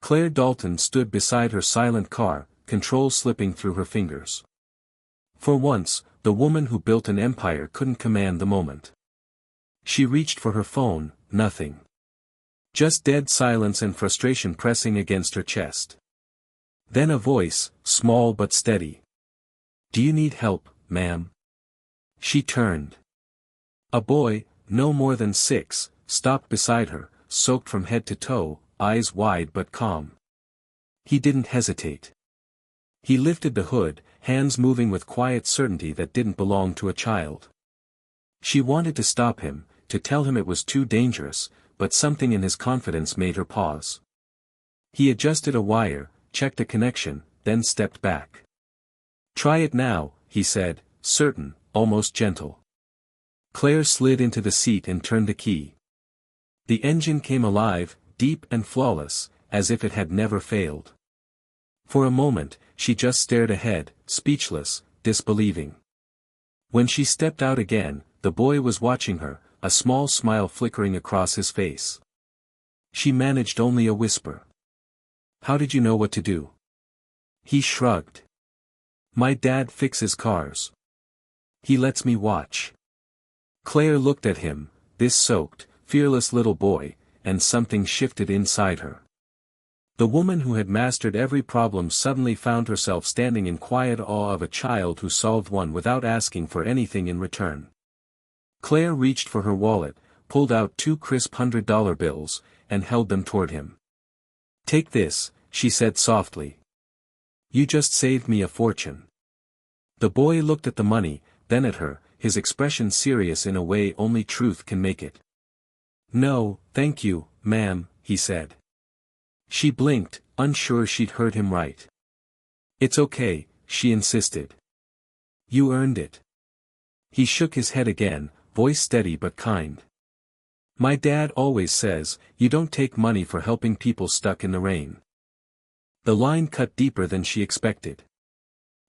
Claire Dalton stood beside her silent car, control slipping through her fingers. For once, the woman who built an empire couldn't command the moment. She reached for her phone, nothing. Just dead silence and frustration pressing against her chest. Then a voice, small but steady. "Do you need help, ma'am?" She turned. A boy, no more than 6, stopped beside her, soaked from head to toe, eyes wide but calm. He didn't hesitate. He lifted the hood, hands moving with quiet certainty that didn't belong to a child. She wanted to stop him, to tell him it was too dangerous, but something in his confidence made her pause. He adjusted a wire, checked a connection, then stepped back. "Try it now," he said, certain, almost gentle. Claire slid into the seat and turned the key. The engine came alive, deep and flawless, as if it had never failed. For a moment, she just stared ahead, speechless, disbelieving. When she stepped out again, the boy was watching her, a small smile flickering across his face. She managed only a whisper. "How did you know what to do?" He shrugged. "My dad fixes cars. He lets me watch." Claire looked at him, this soaked, fearless little boy, and something shifted inside her. The woman who had mastered every problem suddenly found herself standing in quiet awe of a child who solved one without asking for anything in return. Claire reached for her wallet, pulled out 2 crisp $100 bills, and held them toward him. "Take this," she said softly. "You just saved me a fortune." The boy looked at the money, then at her, his expression serious in a way only truth can make it. "No, thank you, ma'am," he said. She blinked, unsure she'd heard him right. "It's okay," she insisted. "You earned it." He shook his head again, voice steady but kind. "My dad always says, you don't take money for helping people stuck in the rain." The line cut deeper than she expected.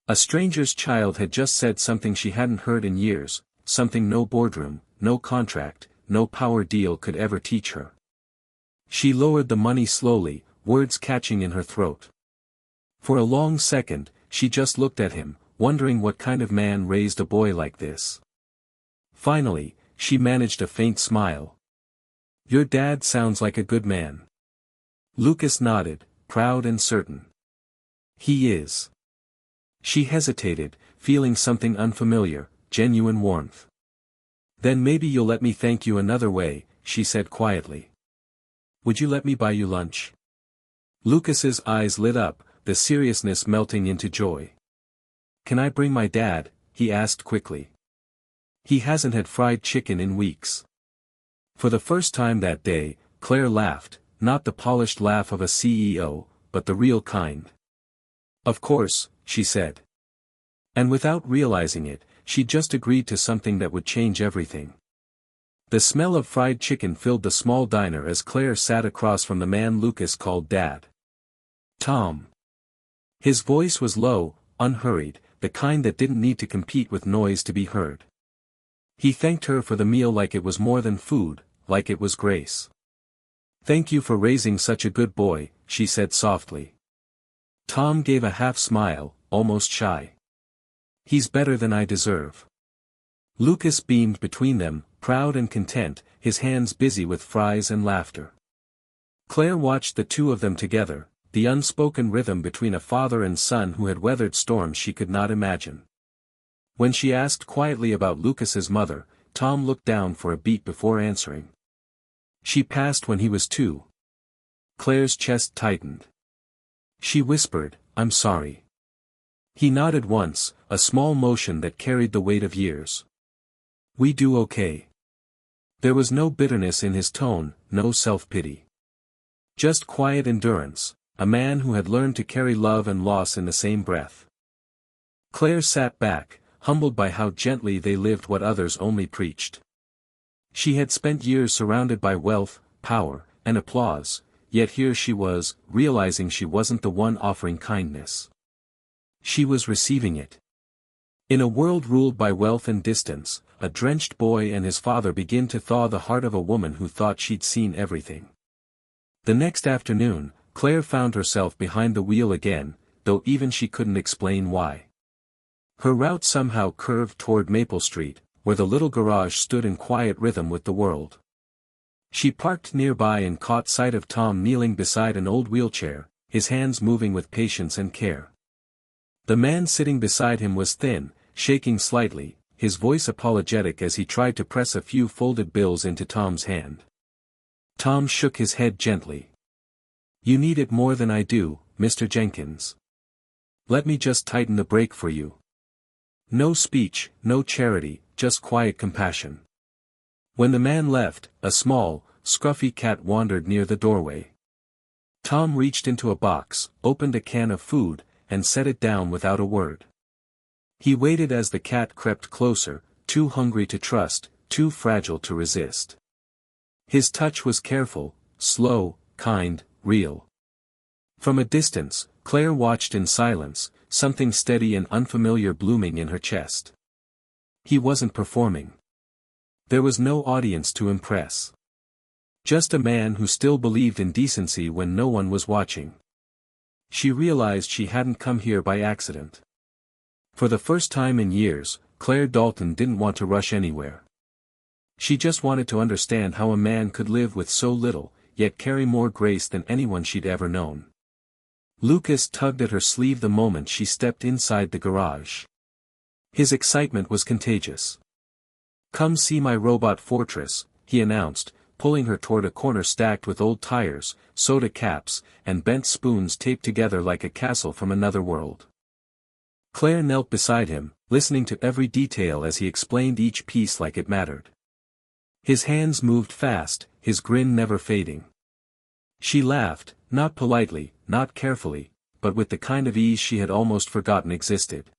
A stranger's child had just said something she hadn't heard in years, something no boardroom, no contract, no power deal could ever teach her. She lowered the money slowly, words catching in her throat. For a long second, she just looked at him, wondering what kind of man raised a boy like this. Finally, she managed a faint smile. "Your dad sounds like a good man." Lucas nodded, proud and certain. "He is." She hesitated, feeling something unfamiliar, genuine warmth. "Then maybe you'll let me thank you another way," she said quietly. "Would you let me buy you lunch?" Lucas's eyes lit up, the seriousness melting into joy. "Can I bring my dad?" he asked quickly. He hasn't had fried chicken in weeks. For the first time that day, Claire laughed, not the polished laugh of a CEO, but the real kind. "Of course," she said. And without realizing it, she just agreed to something that would change everything. The smell of fried chicken filled the small diner as Claire sat across from the man Lucas called Dad. "Tom." His voice was low, unhurried, the kind that didn't need to compete with noise to be heard. He thanked her for the meal like it was more than food, like it was grace. "Thank you for raising such a good boy," she said softly. Tom gave a half smile, almost shy. "He's better than I deserve." Lucas beamed between them, proud and content, his hands busy with fries and laughter. Claire watched the two of them together, the unspoken rhythm between a father and son who had weathered storms she could not imagine. When she asked quietly about Lucas's mother, Tom looked down for a beat before answering. "She passed when he was 2. Claire's chest tightened. She whispered, "I'm sorry." He nodded once, a small motion that carried the weight of years. "We do okay." There was no bitterness in his tone, no self-pity. Just quiet endurance, a man who had learned to carry love and loss in the same breath. Claire sat back, humbled by how gently they lived what others only preached. She had spent years surrounded by wealth, power, and applause, yet here she was, realizing she wasn't the one offering kindness. She was receiving it. In a world ruled by wealth and distance, a drenched boy and his father begin to thaw the heart of a woman who thought she'd seen everything. The next afternoon, Claire found herself behind the wheel again, though even she couldn't explain why. Her route somehow curved toward Maple Street, where the little garage stood in quiet rhythm with the world. She parked nearby and caught sight of Tom kneeling beside an old wheelchair, his hands moving with patience and care. The man sitting beside him was thin, shaking slightly, his voice apologetic as he tried to press a few folded bills into Tom's hand. Tom shook his head gently. "You need it more than I do, Mr. Jenkins. Let me just tighten the brake for you." No speech, no charity, just quiet compassion. When the man left, a small, scruffy cat wandered near the doorway. Tom reached into a box, opened a can of food, and set it down without a word. He waited as the cat crept closer, too hungry to trust, too fragile to resist. His touch was careful, slow, kind, real. From a distance, Claire watched in silence, something steady and unfamiliar blooming in her chest. He wasn't performing. There was no audience to impress. Just a man who still believed in decency when no one was watching. She realized she hadn't come here by accident. For the first time in years, Claire Dalton didn't want to rush anywhere. She just wanted to understand how a man could live with so little, yet carry more grace than anyone she'd ever known. Lucas tugged at her sleeve the moment she stepped inside the garage. His excitement was contagious. "Come see my robot fortress," he announced, pulling her toward a corner stacked with old tires, soda caps, and bent spoons taped together like a castle from another world. Claire knelt beside him, listening to every detail as he explained each piece like it mattered. His hands moved fast, his grin never fading. She laughed, not politely, not carefully, but with the kind of ease she had almost forgotten existed.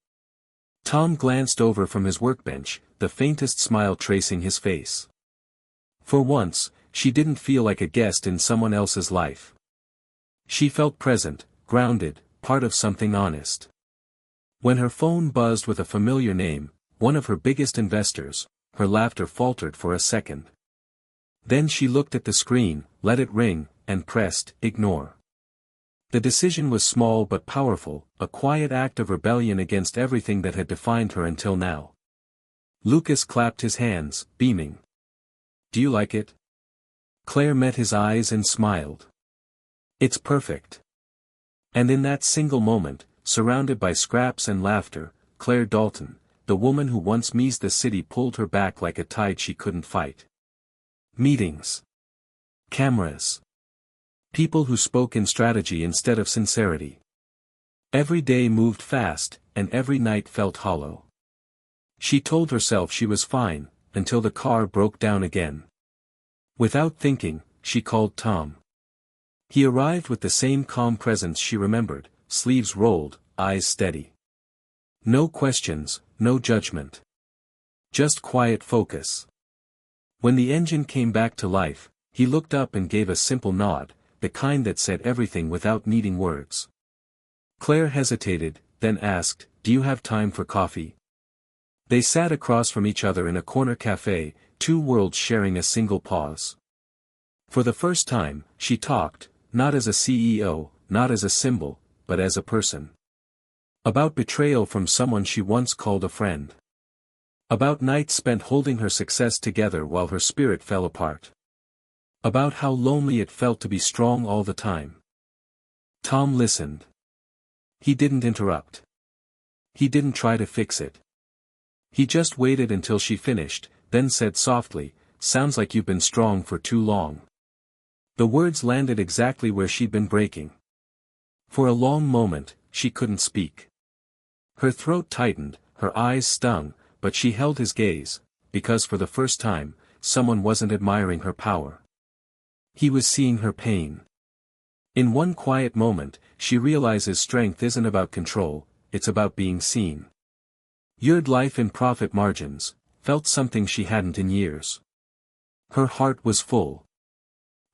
Tom glanced over from his workbench, the faintest smile tracing his face. For once, she didn't feel like a guest in someone else's life. She felt present, grounded, part of something honest. When her phone buzzed with a familiar name, one of her biggest investors, her laughter faltered for a second. Then she looked at the screen, let it ring, and pressed ignore. The decision was small but powerful, a quiet act of rebellion against everything that had defined her until now. Lucas clapped his hands, beaming. "Do you like it?" Claire met his eyes and smiled. "It's perfect." And in that single moment, surrounded by scraps and laughter, Claire Dalton, the woman who once meased the city, pulled her back like a tide she couldn't fight. Meetings. Cameras. People who spoke in strategy instead of sincerity. Every day moved fast, and every night felt hollow. She told herself she was fine, until the car broke down again. Without thinking, she called Tom. He arrived with the same calm presence she remembered, sleeves rolled, eyes steady. No questions, no judgment. Just quiet focus. When the engine came back to life, he looked up and gave a simple nod, the kind that said everything without needing words. Claire hesitated, then asked, "Do you have time for coffee?" They sat across from each other in a corner cafe, two worlds sharing a single pause. For the first time, she talked, not as a CEO, not as a symbol, but as a person. About betrayal from someone she once called a friend. About nights spent holding her success together while her spirit fell apart. About how lonely it felt to be strong all the time. Tom listened. He didn't interrupt. He didn't try to fix it. He just waited until she finished, then said softly, "Sounds like you've been strong for too long." The words landed exactly where she'd been breaking. For a long moment, she couldn't speak. Her throat tightened, her eyes stung, but she held his gaze, because for the first time, someone wasn't admiring her power. He was seeing her pain. In one quiet moment, she realizes strength isn't about control, it's about being seen. Yeared life in profit margins, felt something she hadn't in years. Her heart was full.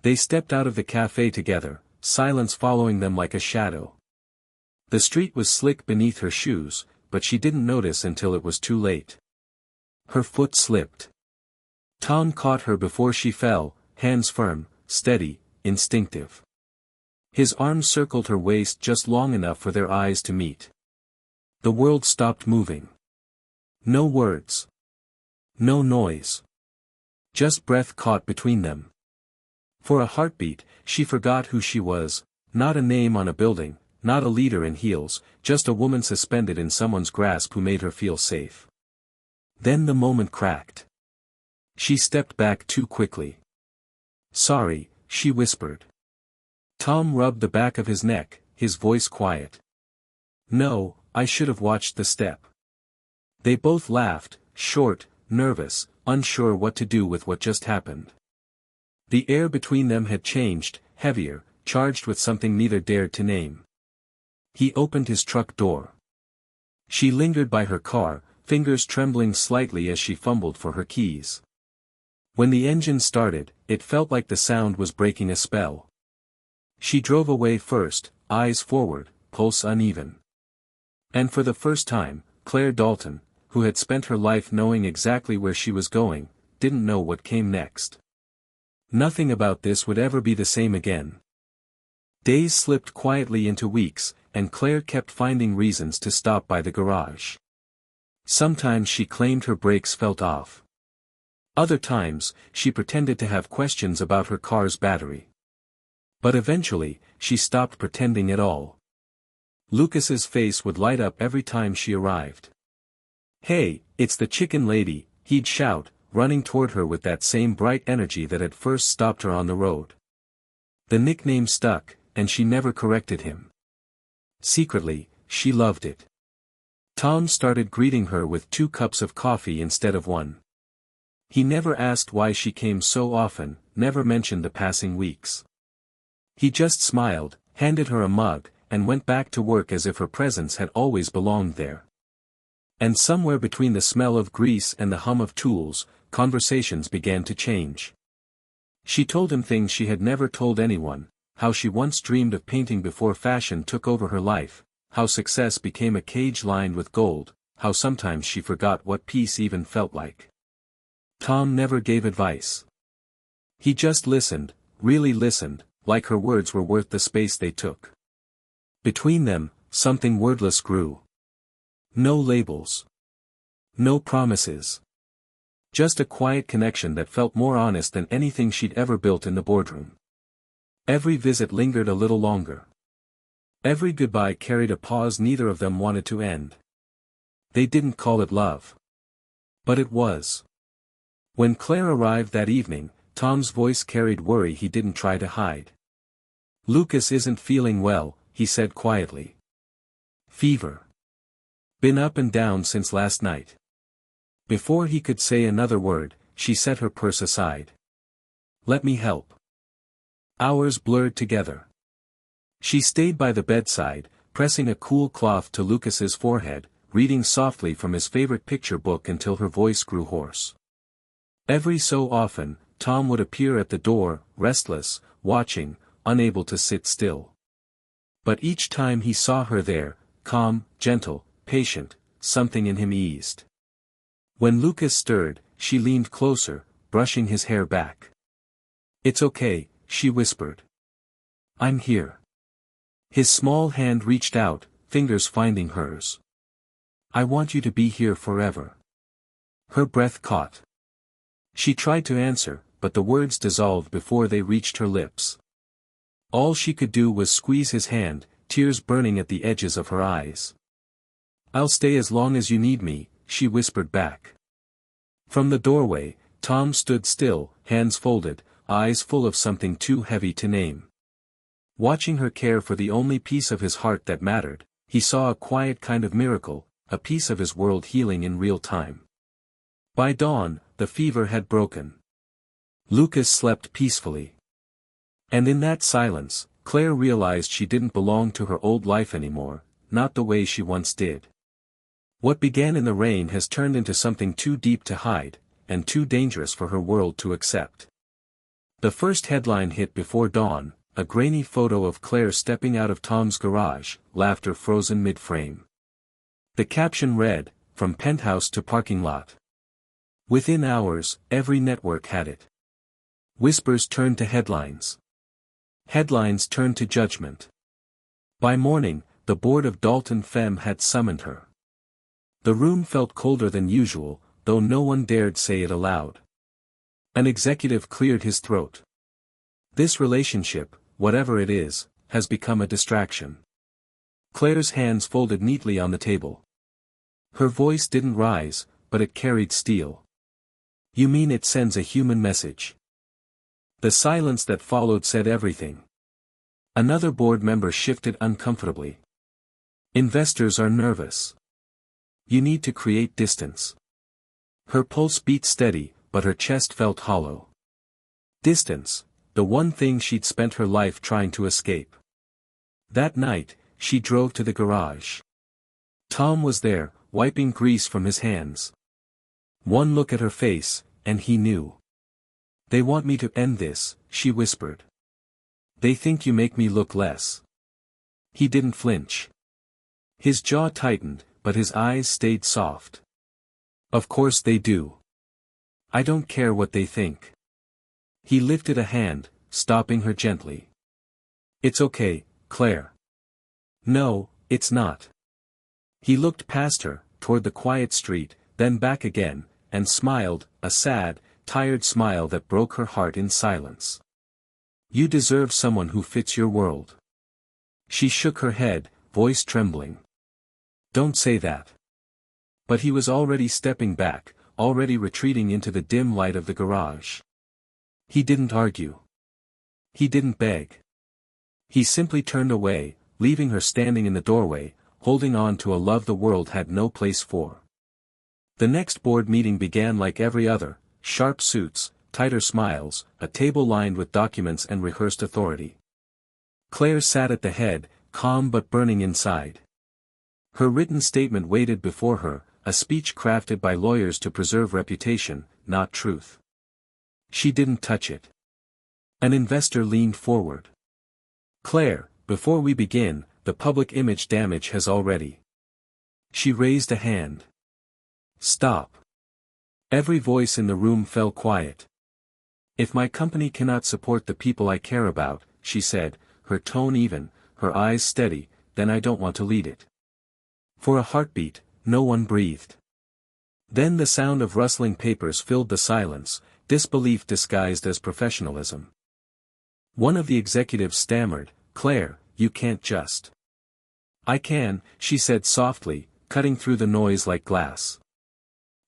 They stepped out of the cafe together, silence following them like a shadow. The street was slick beneath her shoes, but she didn't notice until it was too late. Her foot slipped. Tom caught her before she fell, hands firm, steady, instinctive. His arms circled her waist just long enough for their eyes to meet. The world stopped moving. No words. No noise. Just breath caught between them. For a heartbeat, she forgot who she was, not a name on a building, not a leader in heels, just a woman suspended in someone's grasp who made her feel safe. Then the moment cracked. She stepped back too quickly. "Sorry," she whispered. Tom rubbed the back of his neck, his voice quiet. "No, I should have watched the step." They both laughed, short, nervous, unsure what to do with what just happened. The air between them had changed, heavier, charged with something neither dared to name. He opened his truck door. She lingered by her car, fingers trembling slightly as she fumbled for her keys. When the engine started, it felt like the sound was breaking a spell. She drove away first, eyes forward, pulse uneven. And for the first time, Claire Dalton, who had spent her life knowing exactly where she was going, didn't know what came next. Nothing about this would ever be the same again. Days slipped quietly into weeks, and Claire kept finding reasons to stop by the garage. Sometimes she claimed her brakes felt off. Other times, she pretended to have questions about her car's battery. But eventually, she stopped pretending at all. Lucas's face would light up every time she arrived. "Hey, it's the chicken lady," he'd shout, running toward her with that same bright energy that had first stopped her on the road. The nickname stuck, and she never corrected him. Secretly, she loved it. Tom started greeting her with 2 cups of coffee instead of 1. He never asked why she came so often, never mentioned the passing weeks. He just smiled, handed her a mug, and went back to work as if her presence had always belonged there. And somewhere between the smell of grease and the hum of tools, conversations began to change. She told him things she had never told anyone, how she once dreamed of painting before fashion took over her life, how success became a cage lined with gold, how sometimes she forgot what peace even felt like. Tom never gave advice. He just listened, really listened, like her words were worth the space they took. Between them, something wordless grew. No labels. No promises. Just a quiet connection that felt more honest than anything she'd ever built in the boardroom. Every visit lingered a little longer. Every goodbye carried a pause neither of them wanted to end. They didn't call it love. But it was. When Claire arrived that evening, Tom's voice carried worry he didn't try to hide. "Lucas isn't feeling well," he said quietly. "Fever. Been up and down since last night." Before he could say another word, she set her purse aside. "Let me help." Hours blurred together. She stayed by the bedside, pressing a cool cloth to Lucas's forehead, reading softly from his favorite picture book until her voice grew hoarse. Every so often, Tom would appear at the door, restless, watching, unable to sit still. But each time he saw her there, calm, gentle, patient, something in him eased. When Lucas stirred, she leaned closer, brushing his hair back. "It's okay," she whispered. "I'm here." His small hand reached out, fingers finding hers. "I want you to be here forever." Her breath caught. She tried to answer, but the words dissolved before they reached her lips. All she could do was squeeze his hand, tears burning at the edges of her eyes. "I'll stay as long as you need me," she whispered back. From the doorway, Tom stood still, hands folded, eyes full of something too heavy to name. Watching her care for the only piece of his heart that mattered, he saw a quiet kind of miracle, a piece of his world healing in real time. By dawn, the fever had broken. Lucas slept peacefully. And in that silence, Claire realized she didn't belong to her old life anymore, not the way she once did. What began in the rain has turned into something too deep to hide, and too dangerous for her world to accept. The first headline hit before dawn, a grainy photo of Claire stepping out of Tom's garage, laughter frozen mid-frame. The caption read, "From penthouse to parking lot." Within hours, every network had it. Whispers turned to headlines. Headlines turned to judgment. By morning, the board of Dalton Femme had summoned her. The room felt colder than usual, though no one dared say it aloud. An executive cleared his throat. This relationship, whatever it is, has become a distraction. Claire's hands folded neatly on the table. Her voice didn't rise, but it carried steel. You mean it sends a human message? The silence that followed said everything. Another board member shifted uncomfortably. Investors are nervous. You need to create distance. Her pulse beat steady, but her chest felt hollow. Distance, the one thing she'd spent her life trying to escape. That night, she drove to the garage. Tom was there, wiping grease from his hands. One look at her face, and he knew. They want me to end this, she whispered. They think you make me look less. He didn't flinch. His jaw tightened, but his eyes stayed soft. Of course they do. I don't care what they think. He lifted a hand, stopping her gently. It's okay, Claire. No, it's not. He looked past her, toward the quiet street, then back again, and smiled, a sad, tired smile that broke her heart in silence. You deserve someone who fits your world. She shook her head, voice trembling. Don't say that. But he was already stepping back, already retreating into the dim light of the garage. He didn't argue. He didn't beg. He simply turned away, leaving her standing in the doorway, holding on to a love the world had no place for. The next board meeting began like every other, sharp suits, tighter smiles, a table lined with documents and rehearsed authority. Claire sat at the head, calm but burning inside. Her written statement waited before her, a speech crafted by lawyers to preserve reputation, not truth. She didn't touch it. An investor leaned forward. Claire, before we begin, the public image damage has already. She raised a hand. Stop. Every voice in the room fell quiet. If my company cannot support the people I care about, she said, her tone even, her eyes steady, then I don't want to lead it. For a heartbeat, no one breathed. Then the sound of rustling papers filled the silence, disbelief disguised as professionalism. One of the executives stammered, Claire, you can't just. I can, she said softly, cutting through the noise like glass.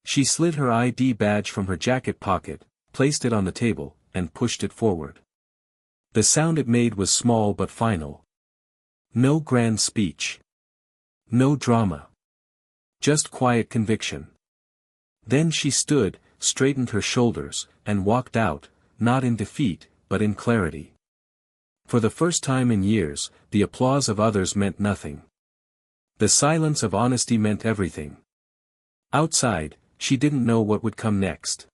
She slid her ID badge from her jacket pocket, placed it on the table, and pushed it forward. The sound it made was small but final. No grand speech. No drama. Just quiet conviction. Then she stood, straightened her shoulders, and walked out, not in defeat, but in clarity. For the first time in years, the applause of others meant nothing. The silence of honesty meant everything. Outside, she didn't know what would come next.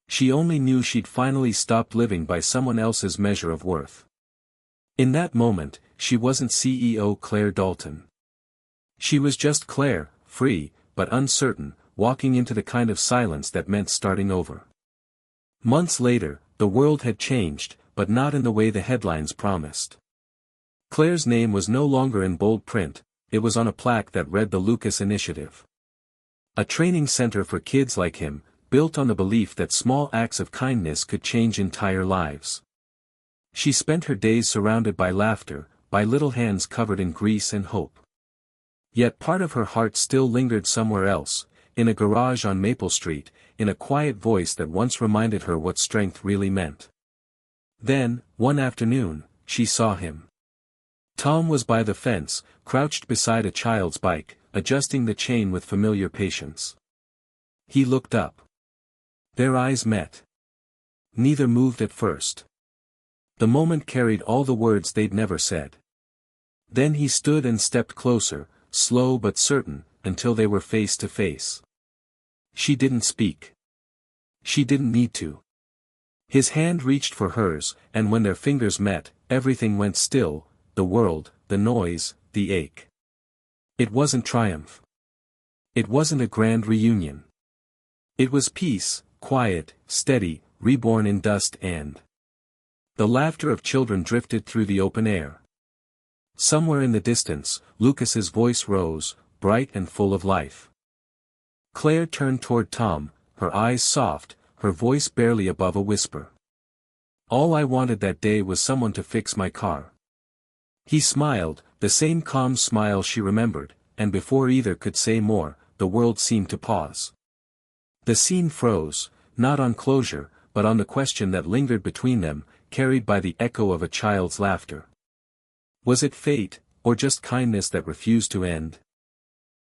She only knew she'd finally stopped living by someone else's measure of worth. In that moment, she wasn't CEO Claire Dalton. She was just Claire, free, but uncertain, walking into the kind of silence that meant starting over. Months later, the world had changed, but not in the way the headlines promised. Claire's name was no longer in bold print, it was on a plaque that read the Lucas Initiative. A training center for kids like him, built on the belief that small acts of kindness could change entire lives. She spent her days surrounded by laughter, by little hands covered in grease and hope. Yet part of her heart still lingered somewhere else, in a garage on Maple Street, in a quiet voice that once reminded her what strength really meant. Then, one afternoon, she saw him. Tom was by the fence, crouched beside a child's bike, adjusting the chain with familiar patience. He looked up. Their eyes met. Neither moved at first. The moment carried all the words they'd never said. Then he stood and stepped closer, slow but certain, until they were face to face. She didn't speak. She didn't need to. His hand reached for hers, and when their fingers met, everything went still, the world, the noise, the ache. It wasn't triumph. It wasn't a grand reunion. It was peace, quiet, steady, reborn in dust and The laughter of children drifted through the open air. Somewhere in the distance, Lucas's voice rose, bright and full of life. Claire turned toward Tom, her eyes soft, her voice barely above a whisper. All I wanted that day was someone to fix my car. He smiled, the same calm smile she remembered, and before either could say more, the world seemed to pause. The scene froze, not on closure, but on the question that lingered between them, carried by the echo of a child's laughter. Was it fate, or just kindness that refused to end?